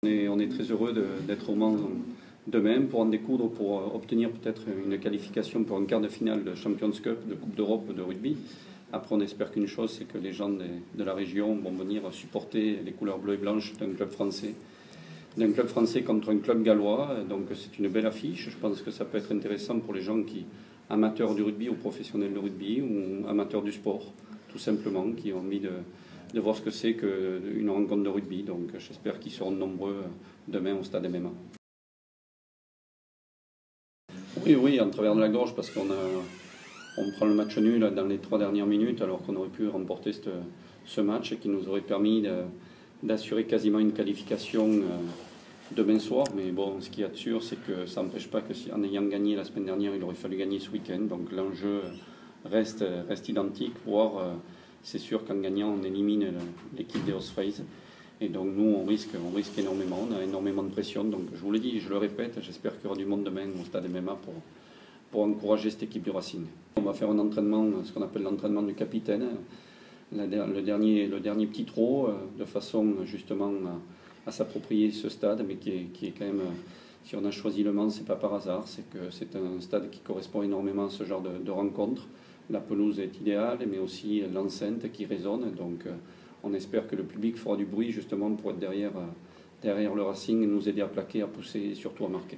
On est très heureux d'être au Mans demain pour en découdre, pour obtenir peut-être une qualification pour un quart de finale de Champions Cup, de Coupe d'Europe de rugby. Après, on espère qu'une chose, c'est que les gens de la région vont venir supporter les couleurs bleues et blanches d'un club français. D'un club français contre un club gallois. Donc c'est une belle affiche. Je pense que ça peut être intéressant pour les gens qui, amateurs du rugby ou professionnels de rugby ou amateurs du sport, tout simplement, qui ont envie de voir ce que c'est qu'une rencontre de rugby. Donc j'espère qu'ils seront nombreux demain au stade MMA. Oui, en travers de la gorge, parce on prend le match nul dans les 3 dernières minutes, alors qu'on aurait pu remporter ce match et qui nous aurait permis d'assurer quasiment une qualification demain soir. Mais bon, ce qu'il y a de sûr, c'est que ça n'empêche pas que en ayant gagné la semaine dernière, il aurait fallu gagner ce week-end. Donc l'enjeu reste identique, voire c'est sûr qu'en gagnant, on élimine l'équipe des Ospreys. Et donc nous, on risque énormément, on a énormément de pression. Donc je vous le dis, je le répète, j'espère qu'il y aura du monde demain au stade MMA pour encourager cette équipe du Racing. On va faire un entraînement, ce qu'on appelle l'entraînement du capitaine, le dernier petit trot, de façon justement à s'approprier ce stade, mais qui est quand même, si on a choisi Le Mans, c'est pas par hasard, c'est que c'est un stade qui correspond énormément à ce genre de rencontres. La pelouse est idéale, mais aussi l'enceinte qui résonne. Donc on espère que le public fera du bruit justement pour être derrière le Racing et nous aider à plaquer, à pousser et surtout à marquer.